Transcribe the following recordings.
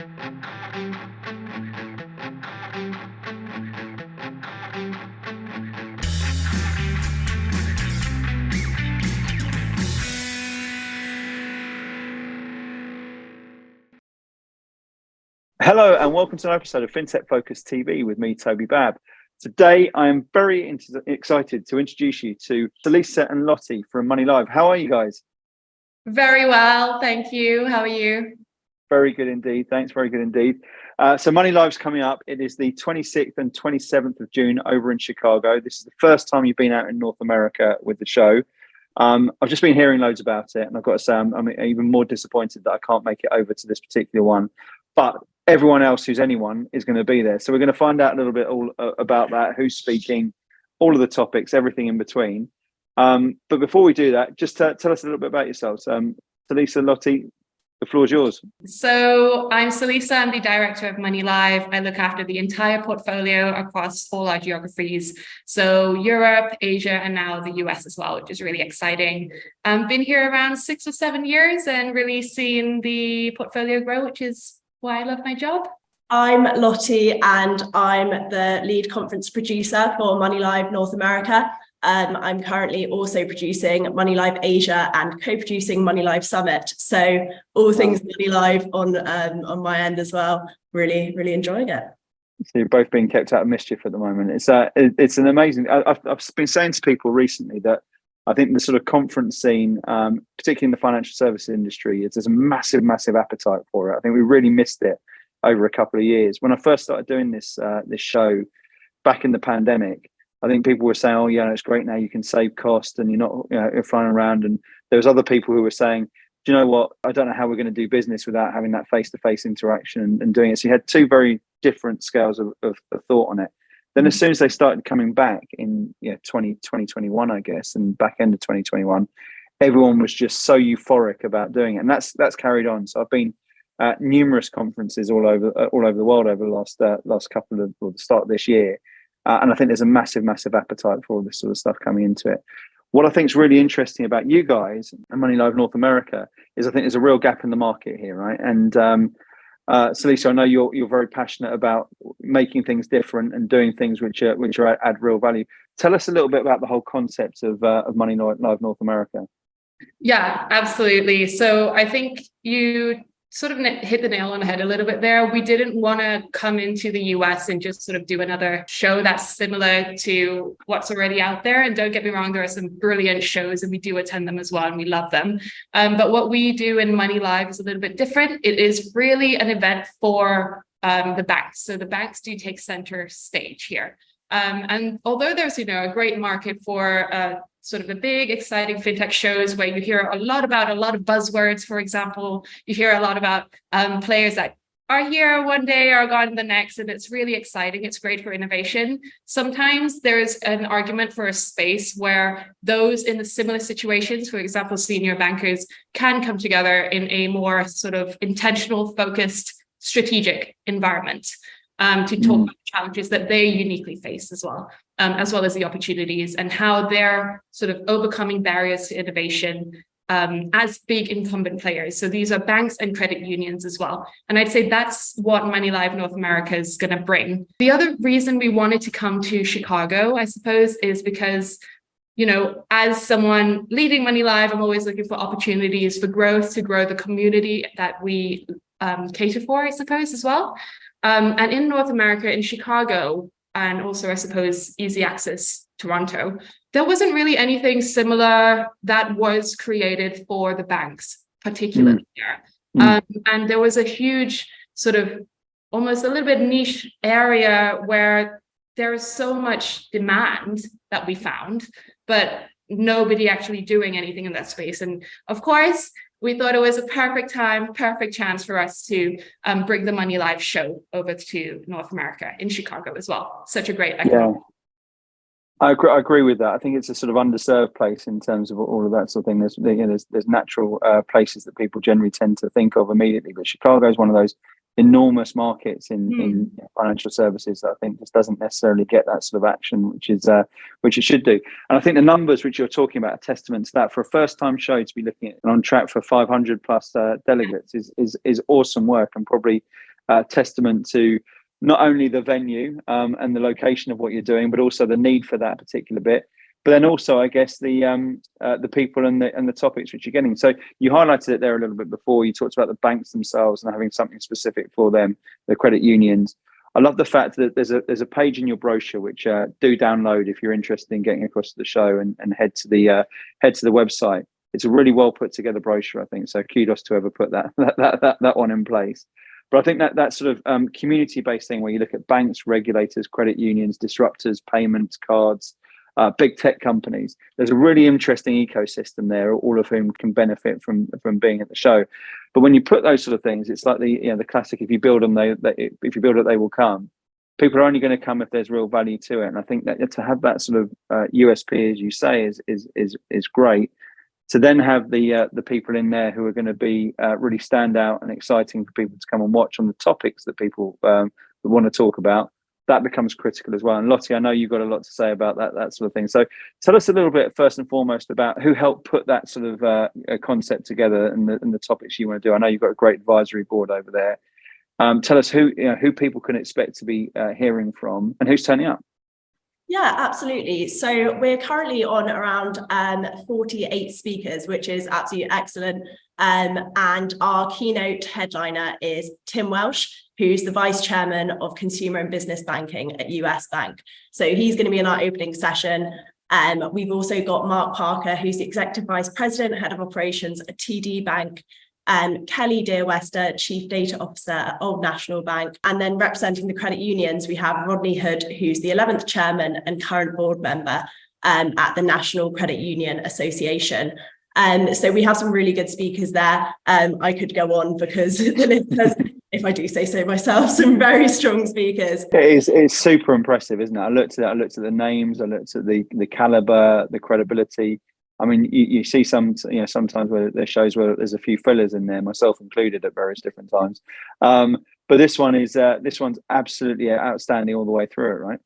Hello and welcome to an episode of FinTech Focus TV with me, Toby. Today, I am very excited to introduce you to Salisa and Lottie from MoneyLIVE. How are you guys? Very well, thank you. How are you? Very good indeed. Thanks. Very good indeed. So MoneyLIVE's coming up. It is the 26th and 27th of June over in Chicago. This is the first time you've been out in North America with the show. I've just been hearing loads about it, and I've got to say I'm even more disappointed that I can't make it over to this particular one. But everyone else who's anyone is going to be there. So we're going to find out a little bit all about that, who's speaking, all of the topics, everything in between. But before we do that, just tell us a little bit about yourselves. Salisa, Lottie, the floor is yours. So I'm Salisa. I'm the director of MoneyLIVE. I look after the entire portfolio across all our geographies. So Europe, Asia, and now the US as well, which is really exciting. I've been here around 6 or 7 years and really seen the portfolio grow, which is why I love my job. I'm Lottie and I'm the lead conference producer for MoneyLIVE North America. I'm currently also producing MoneyLIVE Asia and co-producing MoneyLIVE Summit. So all things MoneyLIVE on my end as well. Really enjoying it. So you're both being kept out of mischief at the moment. It's an amazing. I've been saying to people recently that I think the sort of conference scene, particularly in the financial services industry, there's a massive appetite for it. I think we really missed it over a couple of years. When I first started doing this show back in the pandemic, I think people were saying, "Oh, yeah, it's great now. You can save cost, and you're flying around." And there was other people who were saying, "Do you know what? I don't know how we're going to do business without having that face-to-face interaction and doing it." So you had two very different scales of thought on it. Then as soon as they started coming back in 2021, I guess, and back end of 2021, everyone was just so euphoric about doing it. And that's carried on. So I've been at numerous conferences all over the world over the last couple of, or the start of this year. And I think there's a massive appetite for all this sort of stuff coming into it. What I think is really interesting about you guys and MoneyLIVE North America is I think there's a real gap in the market here, right? And Salisa, I know you're very passionate about making things different and doing things which add real value. Tell us a little bit about the whole concept of MoneyLIVE North America. Yeah, absolutely. So I think you sort of hit the nail on the head a little bit there. We didn't want to come into the US and just sort of do another show that's similar to what's already out there. And don't get me wrong, there are some brilliant shows and we do attend them as well and we love them. But what we do in MoneyLIVE is a little bit different. It is really an event for the banks. So the banks do take center stage here. And although there's, a great market for sort of the big, exciting fintech shows where you hear a lot of buzzwords, for example, you hear a lot about players that are here one day, are gone the next, and it's really exciting. It's great for innovation. Sometimes there's an argument for a space where those in the similar situations, for example, senior bankers, can come together in a more sort of intentional, focused, strategic environment. To talk about the challenges that they uniquely face as well as the opportunities and how they're sort of overcoming barriers to innovation as big incumbent players. So these are banks and credit unions as well. And I'd say that's what MoneyLIVE North America is going to bring. The other reason we wanted to come to Chicago, I suppose, is because, as someone leading MoneyLIVE, I'm always looking for opportunities for growth, to grow the community that we cater for, I suppose, as well. And in North America, in Chicago, and also, I suppose, easy access Toronto, there wasn't really anything similar that was created for the banks, particularly there. And there was a huge sort of almost a little bit niche area where there is so much demand that we found, but nobody actually doing anything in that space. And of course, we thought it was a perfect chance for us to bring the MoneyLIVE show over to North America in Chicago as well. Such a great economic. Yeah, I agree with that. I think it's a sort of underserved place in terms of all of that sort of thing. There's natural places that people generally tend to think of immediately, but Chicago is one of those enormous markets in financial services that I think just doesn't necessarily get that sort of action, which it should do. And I think the numbers which you're talking about are testament to that. For a first-time show to be looking at and on track for 500 plus delegates is awesome work, and probably testament to not only the venue and the location of what you're doing, but also the need for that particular bit. But then also, I guess, the people and the topics which you're getting. So you highlighted it there a little bit before. You talked about the banks themselves and having something specific for them, the credit unions. I love the fact that there's a page in your brochure which do download if you're interested in getting across to the show and head to the website. It's a really well put together brochure, I think. So kudos to whoever put that one in place. But I think that sort of community based thing where you look at banks, regulators, credit unions, disruptors, payments, cards, big tech companies. There's a really interesting ecosystem there, all of whom can benefit from being at the show. But when you put those sort of things, it's like the classic: if you build them, if you build it, they will come. People are only going to come if there's real value to it. And I think that to have that sort of USP, as you say, is great. To then have the people in there who are going to be really stand out and exciting for people to come and watch on the topics that people want to talk about. That becomes critical as well. And Lottie, I know you've got a lot to say about that sort of thing. So tell us a little bit first and foremost about who helped put that sort of concept together and the topics you want to do. I know you've got a great advisory board over there. Tell us who people can expect to be hearing from and who's turning up. Yeah, absolutely. So we're currently on around 48 speakers, which is absolutely excellent. And our keynote headliner is Tim Welsh, who's the Vice Chairman of Consumer and Business Banking at US Bank. So he's going to be in our opening session. We've also got Mark Parker, who's the Executive Vice President, Head of Operations at TD Bank. Kelly Dearwester, Chief Data Officer at Old National Bank. And then representing the credit unions, we have Rodney Hood, who's the 11th Chairman and current board member at the National Credit Union Association. So we have some really good speakers there. I could go on because the list has, if I do say so myself, some very strong speakers. It's super impressive, isn't it? I looked at the names, I looked at the caliber, the credibility. I mean, you see sometimes where there's shows where there's a few fillers in there, myself included at various different times. But this one's absolutely outstanding all the way through it, right?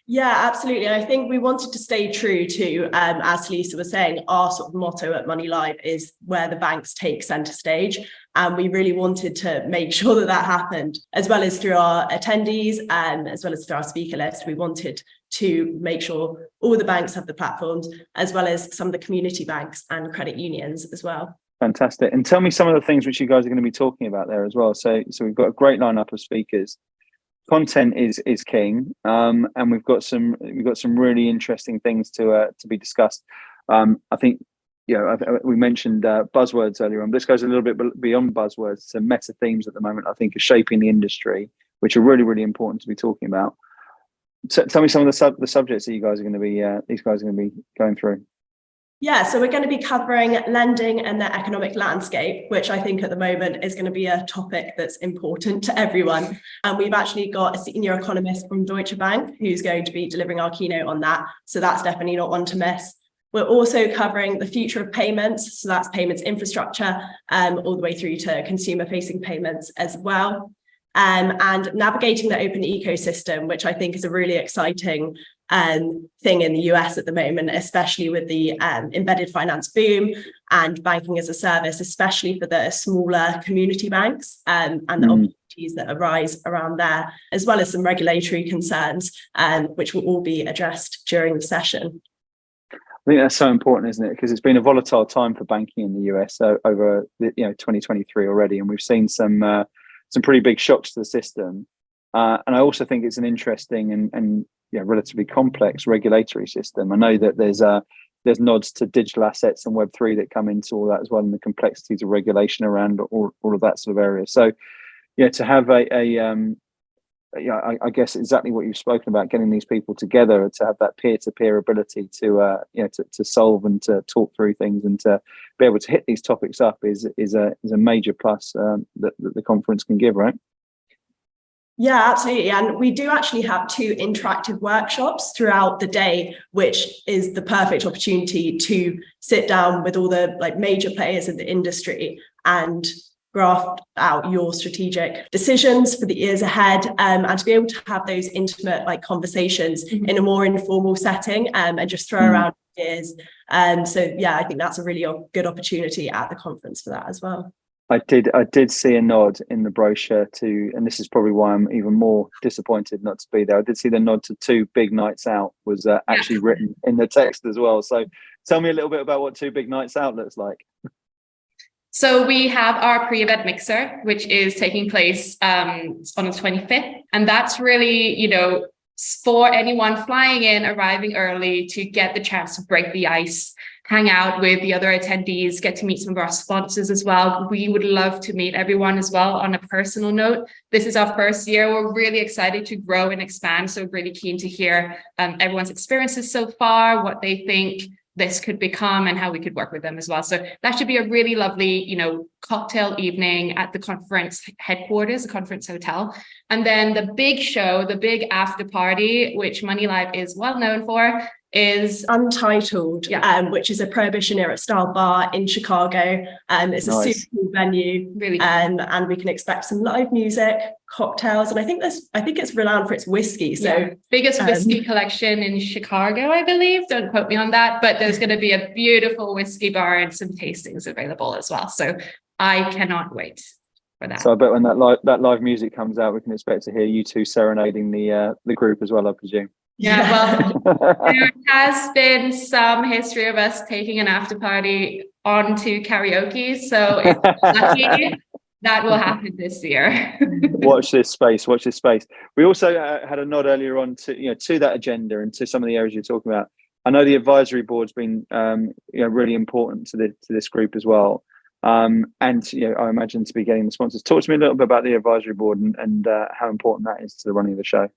Yeah, absolutely. And I think we wanted to stay true to, as Salisa was saying, our sort of motto at MoneyLIVE is where the banks take centre stage. And we really wanted to make sure that happened, as well as through our attendees and as well as through our speaker list. We wanted to make sure all the banks have the platforms, as well as some of the community banks and credit unions as well. Fantastic. And tell me some of the things which you guys are going to be talking about there as well. So we've got a great lineup of speakers. Content is king, and we've got some really interesting things to be discussed. I think we mentioned buzzwords earlier on, but this goes a little bit beyond buzzwords. So meta themes at the moment, I think, are shaping the industry, which are really, really important to be talking about. So tell me some of the subjects that these guys are going to be going through. Yeah, so we're going to be covering lending and the economic landscape, which I think at the moment is going to be a topic that's important to everyone. And we've actually got a senior economist from Deutsche Bank who's going to be delivering our keynote on that. So that's definitely not one to miss. We're also covering the future of payments. So that's payments infrastructure, all the way through to consumer-facing payments as well. And navigating the open ecosystem, which I think is a really exciting thing in the US at the moment, especially with the embedded finance boom and banking as a service, especially for the smaller community banks and the opportunities that arise around there, as well as some regulatory concerns, which will all be addressed during the session. I think that's so important, isn't it? Because it's been a volatile time for banking in the US over 2023 already, and we've seen some pretty big shocks to the system. And I also think it's an interesting and relatively complex regulatory system. I know that there's nods to digital assets and Web3 that come into all that as well, and the complexities of regulation around all of that sort of area. So, to have I guess exactly what you've spoken about, getting these people together to have that peer-to-peer ability to solve and to talk through things and to be able to hit these topics up is a major plus that the conference can give, right? Yeah, absolutely. And we do actually have 2 interactive workshops throughout the day, which is the perfect opportunity to sit down with all the major players in the industry and graft out your strategic decisions for the years ahead, and to be able to have those intimate conversations in a more informal setting and just throw around ideas. So yeah, I think that's a really good opportunity at the conference for that as well. I did see a nod in the brochure to, and this is probably why I'm even more disappointed not to be there. I did see the nod to 2 big nights out was actually written in the text as well. So tell me a little bit about what 2 big nights out looks like. So we have our pre-event mixer, which is taking place on the 25th. And that's really, you know, for anyone flying in, arriving early to get the chance to break the ice, hang out with the other attendees, get to meet some of our sponsors as well. We would love to meet everyone as well. On a personal note, this is our first year. We're really excited to grow and expand. So really keen to hear everyone's experiences so far, what they think this could become and how we could work with them as well. So that should be a really lovely, you know, cocktail evening at the conference headquarters, the conference hotel. And then the big show, the big after party, which MoneyLIVE is well known for, is Untitled, which is a Prohibition era style bar in Chicago. It's a super cool venue, really cool. And we can expect some live music, cocktails, and I think it's renowned for its whiskey. So biggest whiskey collection in Chicago, I believe. Don't quote me on that, but there's going to be a beautiful whiskey bar and some tastings available as well. So I cannot wait for that. So I bet when that live music comes out, we can expect to hear you 2 serenading the group as well, I presume. Yeah, well, there has been some history of us taking an after party onto karaoke, so it's lucky that will happen this year. Watch this space. We also had a nod earlier on to that agenda and to some of the areas you're talking about. I know the advisory board's been really important to this group as well. And I imagine to be getting the sponsors. Talk to me a little bit about the advisory board and how important that is to the running of the show.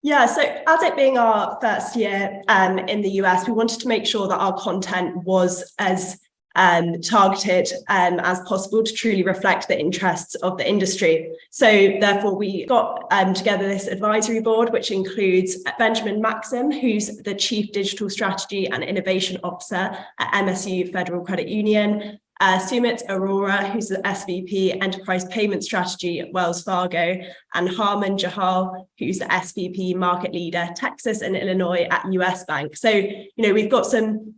Yeah, so as it being our first year in the US, we wanted to make sure that our content was as targeted as possible to truly reflect the interests of the industry. So therefore, we got together this advisory board, which includes Benjamin Maxim, who's the Chief Digital Strategy and Innovation Officer at MSU Federal Credit Union, Sumit Arora, who's the SVP Enterprise Payment Strategy at Wells Fargo, and Harman Jahal, who's the SVP Market Leader, Texas and Illinois at US Bank. So, we've got some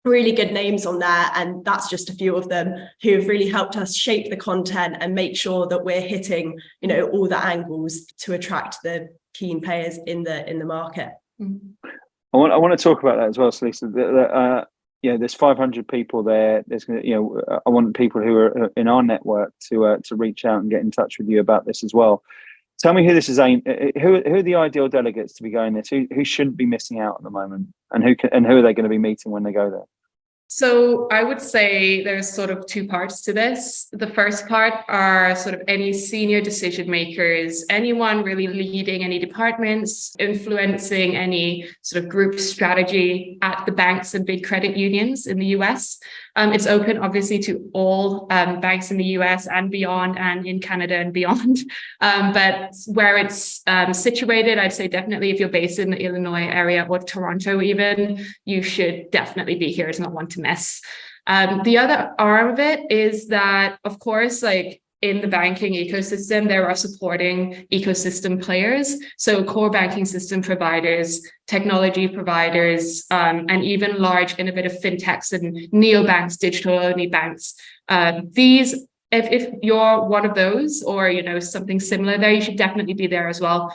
really good names on there, and that's just a few of them who have really helped us shape the content and make sure that we're hitting, all the angles to attract the keen players in the market. I want to talk about that as well, Salisa. There's 500 people there. There's I want people who are in our network to reach out and get in touch with you about this as well. Tell me who this is aimed. Who are the ideal delegates to be going there? Who shouldn't be missing out at the moment, and who are they going to be meeting when they go there? So I would say there's sort of 2 parts to this. The first part are sort of any senior decision makers, anyone really leading any departments, influencing any sort of group strategy at the banks and big credit unions in the US. It's open, obviously, to all banks in the US and beyond, and in Canada and beyond. But where it's situated, I'd say definitely if you're based in the Illinois area or Toronto even, you should definitely be here. It's not one to miss. The other arm of it is that, of course, like in the banking ecosystem, there are supporting ecosystem players. So core banking system providers, technology providers, and even large innovative fintechs and neobanks, digital-only banks. These, if you're one of those or, something similar there, you should definitely be there as well.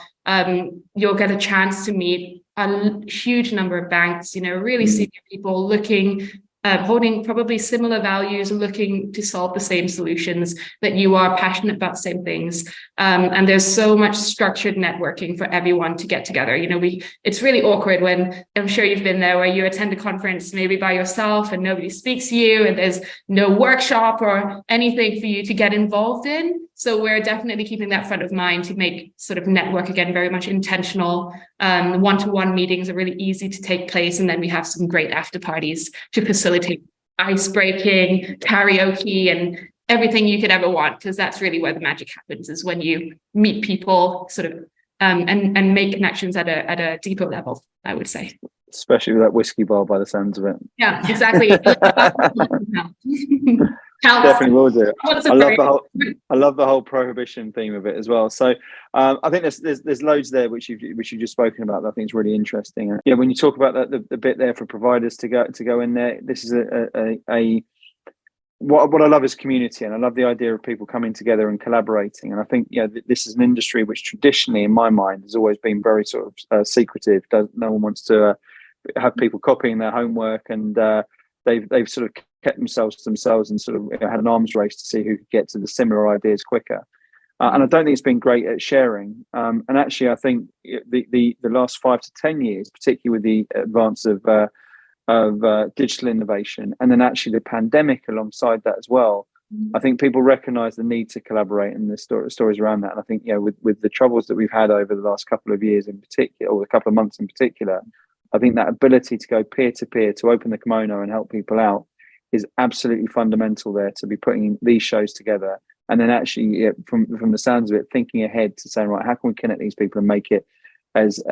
You'll get a chance to meet a huge number of banks, really senior people looking holding probably similar values, looking to solve the same solutions, that you are passionate about the same things. And there's so much structured networking for everyone to get together. It's really awkward when, I'm sure you've been there, where you attend a conference maybe by yourself and nobody speaks to you and there's no workshop or anything for you to get involved in. So we're definitely keeping that front of mind to make sort of network, again, very much intentional. One-to-one meetings are really easy to take place. And then we have some great after parties to facilitate ice breaking, karaoke, and everything you could ever want, because that's really where the magic happens, is when you meet people sort of and make connections at a deeper level, I would say. Especially with that whiskey bar by the sounds of it. Yeah, exactly. Definitely will do. I love the whole prohibition theme of it as well. So I think there's loads there which you've just spoken about that I think is really interesting. And when you talk about the bit there for providers to go in there, this is a what I love is community, and I love the idea of people coming together and collaborating. And I think, this is an industry which traditionally, in my mind, has always been very sort of secretive. No one wants to have people copying their homework, and they've sort of kept themselves to themselves and sort of had an arms race to see who could get to the similar ideas quicker. And I don't think it's been great at sharing. And actually, I think the last 5 to 10 years, particularly with the advance of digital innovation, and then actually the pandemic alongside that as well, I think people recognise the need to collaborate, and the stories around that. And I think, with the troubles that we've had over the last couple of years in particular, or a couple of months in particular, I think that ability to go peer to peer, to open the kimono and help people out, is absolutely fundamental there, to be putting these shows together. And then actually, from the sounds of it, thinking ahead to saying, right, how can we connect these people and make it as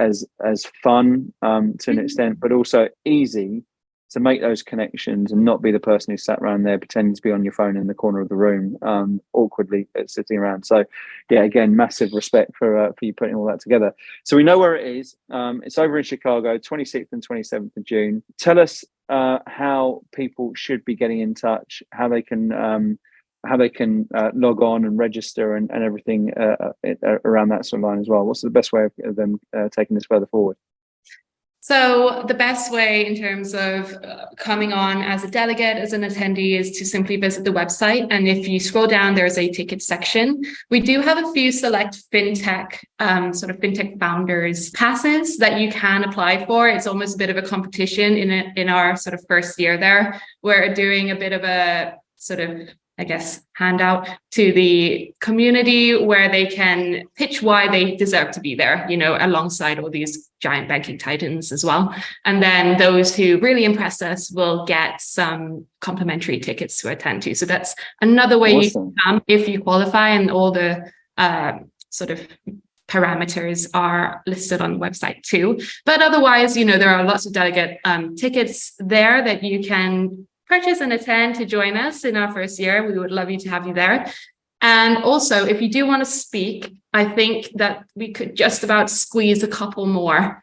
fun to an extent, but also easy to make those connections, and not be the person who sat around there pretending to be on your phone in the corner of the room, awkwardly sitting around. So yeah, again, massive respect for you putting all that together. So we know where it is. It's over in Chicago, 26th and 27th of June. Tell us how people should be getting in touch, how they can log on and register and everything around that sort of line as well. What's the best way of them taking this further forward? So the best way in terms of coming on as a delegate, as an attendee, is to simply visit the website. And if you scroll down, there's a ticket section. We do have a few select FinTech, sort of FinTech founders passes that you can apply for. It's almost a bit of a competition in our sort of first year there. We're doing a bit of a sort of, I guess, handout to the community where they can pitch why they deserve to be there, alongside all these giant banking titans as well. And then those who really impress us will get some complimentary tickets to attend to. So that's another way you can come if you qualify, and all the sort of parameters are listed on the website too. But otherwise, there are lots of delegate tickets there that you can purchase and attend to join us in our first year. We would love you to have you there. And also, if you do want to speak, I think that we could just about squeeze a couple more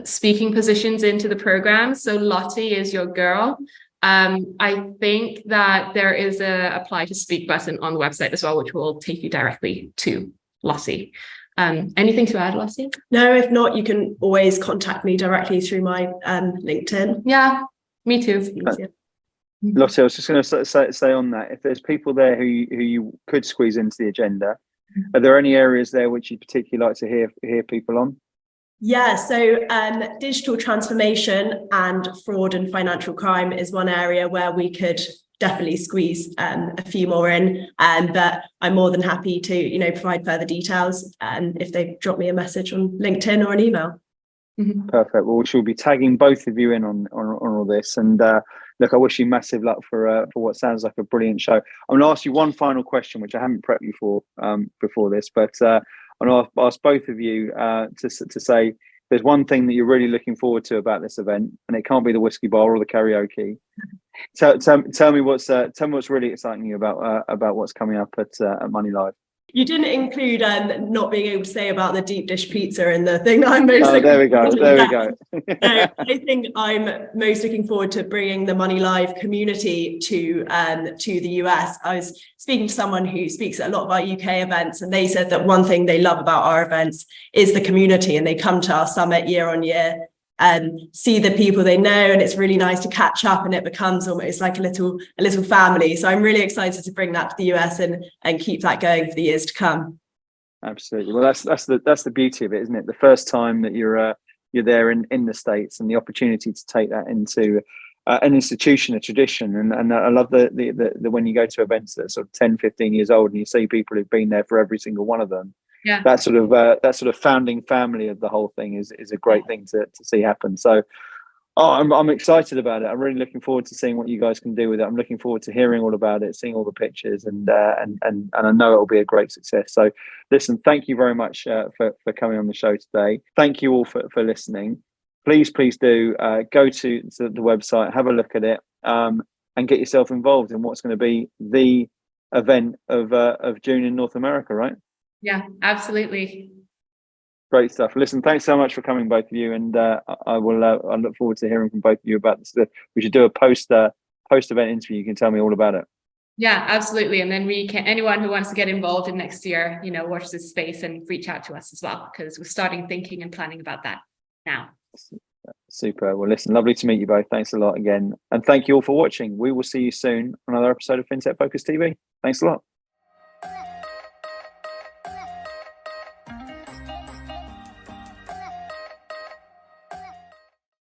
speaking positions into the program. So Lottie is your girl. I think that there is a apply to speak button on the website as well, which will take you directly to Lottie. Anything to add, Lottie? No, if not, you can always contact me directly through my LinkedIn. Yeah, me too. Lottie, I was just going to say on that, if there's people there who you could squeeze into the agenda, are there any areas there which you'd particularly like to hear people on? Yeah, so digital transformation and fraud and financial crime is one area where we could definitely squeeze a few more in, but I'm more than happy to provide further details if they drop me a message on LinkedIn or an email. Perfect. Well, she'll be tagging both of you in on all this, and look, I wish you massive luck for what sounds like a brilliant show. I'm going to ask you one final question, which I haven't prepped you for before this, but I'm going to ask both of you to say there's one thing that you're really looking forward to about this event, and it can't be the whiskey bar or the karaoke. Tell me what's really exciting you about what's coming up at MoneyLIVE. You didn't include not being able to say about the deep dish pizza and the thing that I'm most looking there we go. I think I'm most looking forward to bringing the MoneyLIVE community to the US. I was speaking to someone who speaks at a lot of our UK events, and they said that one thing they love about our events is the community, and they come to our summit year on year and see the people they know, and it's really nice to catch up, and it becomes almost like a little family. So I'm really excited to bring that to the US and keep that going for the years to come. Absolutely. Well, that's the beauty of it, isn't it? The first time that you're there in the States, and the opportunity to take that into an institution, a tradition. And I love the when you go to events that are sort of 10, 15 years old, and you see people who've been there for every single one of them. Yeah. That sort of founding family of the whole thing is a great thing to see happen. So I'm excited about it. I'm really looking forward to seeing what you guys can do with it. I'm looking forward to hearing all about it, seeing all the pictures, and I know it'll be a great success. So listen, thank you very much for coming on the show today. Thank you all for listening. Please do go to the website, have a look at it, and get yourself involved in what's going to be the event of June in North America, right? Yeah, absolutely. Great stuff. Listen, thanks so much for coming, both of you, and I look forward to hearing from both of you about this. We should do a post event interview. You can tell me all about it. Yeah, absolutely. And then anyone who wants to get involved in next year, watch this space and reach out to us as well, because we're starting thinking and planning about that now. Super. Well, listen, lovely to meet you both. Thanks a lot again. And thank you all for watching. We will see you soon on another episode of FinTech Focus TV. Thanks a lot.